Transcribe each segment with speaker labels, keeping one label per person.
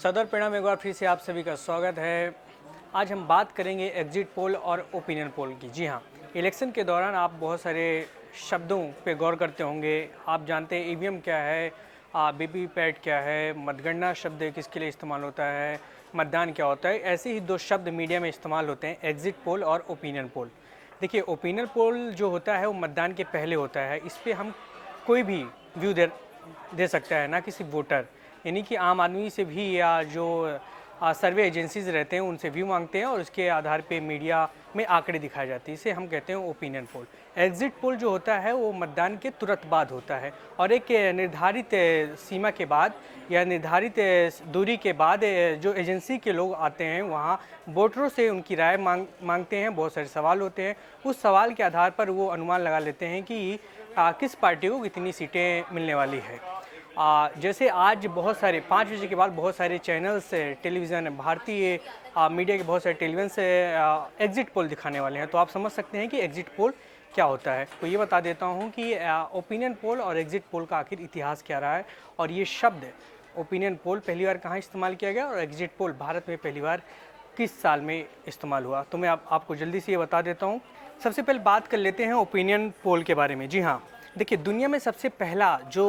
Speaker 1: सदर परिणाम एक बार फिर से आप सभी का स्वागत है। आज हम बात करेंगे एग्जिट पोल और ओपिनियन पोल की। जी हाँ, इलेक्शन के दौरान आप बहुत सारे शब्दों पे गौर करते होंगे। आप जानते हैं ईवीएम क्या है, वीवीपैट क्या है, मतगणना शब्द किसके लिए इस्तेमाल होता है, मतदान क्या होता है। ऐसे ही दो शब्द मीडिया में इस्तेमाल होते हैं, एग्जिट पोल और ओपिनियन पोल। देखिए, ओपिनियन पोल जो होता है वो मतदान के पहले होता है। इस पर हम कोई भी व्यू दे सकता है, ना कि सिर्फ वोटर। यानी कि आम आदमी से भी या जो सर्वे एजेंसीज रहते हैं उनसे व्यू मांगते हैं और उसके आधार पे मीडिया में आंकड़े दिखाए जाते हैं। इसे हम कहते हैं ओपिनियन पोल। एग्जिट पोल जो होता है वो मतदान के तुरंत बाद होता है और एक निर्धारित सीमा के बाद या निर्धारित दूरी के बाद जो एजेंसी के लोग आते हैं वहाँ वोटरों से उनकी राय मांगते हैं। बहुत सारे सवाल होते हैं, उस सवाल के आधार पर वो अनुमान लगा लेते हैं कि किस पार्टी को कितनी सीटें मिलने वाली है। जैसे आज बहुत सारे 5 बजे के बाद बहुत सारे चैनल्स टेलीविज़न भारतीय मीडिया के बहुत सारे टेलीविज़न से एग्जिट पोल दिखाने वाले हैं, तो आप समझ सकते हैं कि एग्जिट पोल क्या होता है। तो ये बता देता हूँ कि ओपिनियन पोल और एग्जिट पोल का आखिर इतिहास क्या रहा है और ये शब्द ओपिनियन पोल पहली बार कहाँ इस्तेमाल किया गया और एग्जिट पोल भारत में पहली बार किस साल में इस्तेमाल हुआ। तो मैं आपको जल्दी से ये बता देता हूँ। सबसे पहले बात कर लेते हैं ओपिनियन पोल के बारे में। जी हाँ, देखिए, दुनिया में सबसे पहला जो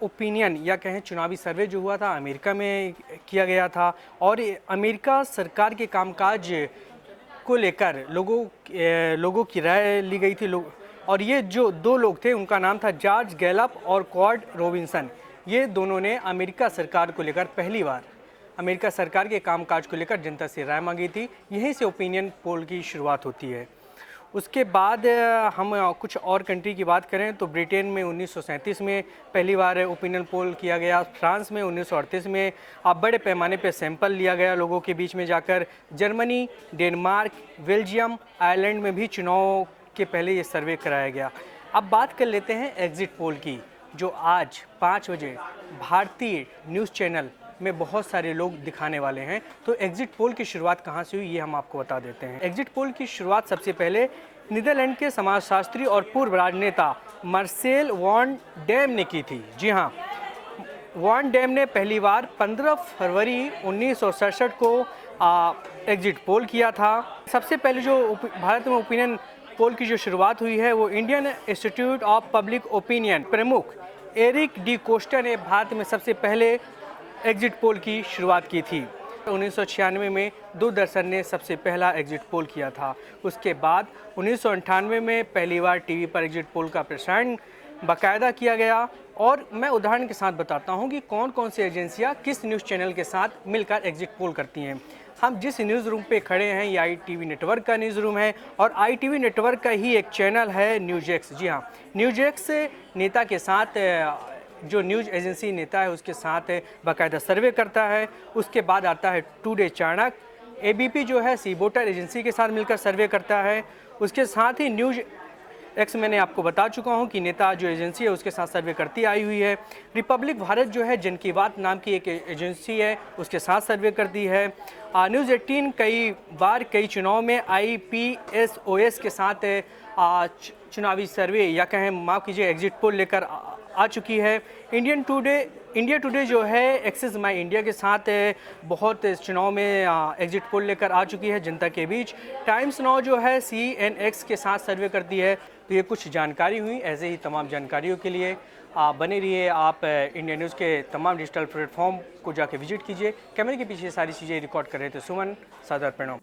Speaker 1: ओपिनियन या कहें चुनावी सर्वे जो हुआ था अमेरिका में किया गया था और अमेरिका सरकार के कामकाज को लेकर लोगों की राय ली गई थी। और ये जो दो लोग थे उनका नाम था जॉर्ज गैलप और क्वार्ड रॉबिन्सन। ये दोनों ने अमेरिका सरकार को लेकर पहली बार अमेरिका सरकार के कामकाज को लेकर जनता से राय मांगी थी। यहीं से ओपिनियन पोल की शुरुआत होती है। उसके बाद हम कुछ और कंट्री की बात करें तो ब्रिटेन में 1937 में पहली बार ओपिनियन पोल किया गया। फ्रांस में 1938 में बड़े पैमाने पर सैंपल लिया गया लोगों के बीच में जाकर। जर्मनी, डेनमार्क, बेल्जियम, आयरलैंड में भी चुनाव के पहले ये सर्वे कराया गया। अब बात कर लेते हैं एग्जिट पोल की, जो आज 5 बजे भारतीय न्यूज़ चैनल में बहुत सारे लोग दिखाने वाले हैं। तो एग्जिट पोल की शुरुआत कहाँ से हुई ये हम आपको बता देते हैं। एग्जिट पोल की शुरुआत सबसे पहले नीदरलैंड के समाजशास्त्री और पूर्व राजनेता मार्सेल वॉन डैम ने की थी। जी हाँ, वॉन डैम ने पहली बार 15 फरवरी 1967 को एग्जिट पोल किया था। सबसे पहले जो भारत में ओपिनियन पोल की जो शुरुआत हुई है वो Indian institute of public opinion प्रमुख एरिक डी कोस्टा ने भारत में सबसे पहले एग्जिट पोल की शुरुआत की थी। 1996 में दूरदर्शन ने सबसे पहला एग्जिट पोल किया था। उसके बाद 1998 में पहली बार टीवी पर एग्जिट पोल का प्रसारण बाकायदा किया गया। और मैं उदाहरण के साथ बताता हूं कि कौन कौन सी एजेंसियां किस न्यूज़ चैनल के साथ मिलकर एग्जिट पोल करती हैं। हम जिस न्यूज़ रूम पे खड़े हैं ये ITV नेटवर्क का न्यूज़ रूम है और ITV नेटवर्क का ही एक चैनल है न्यूज़ एक्स। जी हाँ, न्यूज़ एक्स नेता के साथ जो न्यूज़ एजेंसी नेता है उसके साथ बाकायदा सर्वे करता है। उसके बाद आता है टुडे चाणक्य। ABP जो है सी वोटर एजेंसी के साथ मिलकर सर्वे करता है। उसके साथ ही न्यूज़ एक्स मैंने आपको बता चुका हूं कि नेता जो एजेंसी है उसके साथ सर्वे करती आई हुई है। रिपब्लिक भारत जो है जन की बात नाम की एक एजेंसी है, उसके साथ सर्वे करती है। न्यूज़ 18 कई बार कई चुनाव में IPSOS के साथ चुनावी सर्वे या कहें माफ़ कीजिए एग्जिट पोल लेकर आ चुकी है। इंडिया टुडे जो है एक्सेस माई इंडिया के साथ बहुत चुनाव में एग्जिट पोल लेकर आ चुकी है जनता के बीच। टाइम्स नाउ जो है CNX के साथ सर्वे करती है। तो ये कुछ जानकारी हुई। ऐसे ही तमाम जानकारियों के लिए बने रहिए। आप इंडिया न्यूज़ के तमाम डिजिटल प्लेटफॉर्म को जाके विजिट कीजिए। कैमरे के पीछे सारी चीज़ें रिकॉर्ड कर रहे थे सुमन। सादर प्रणाम।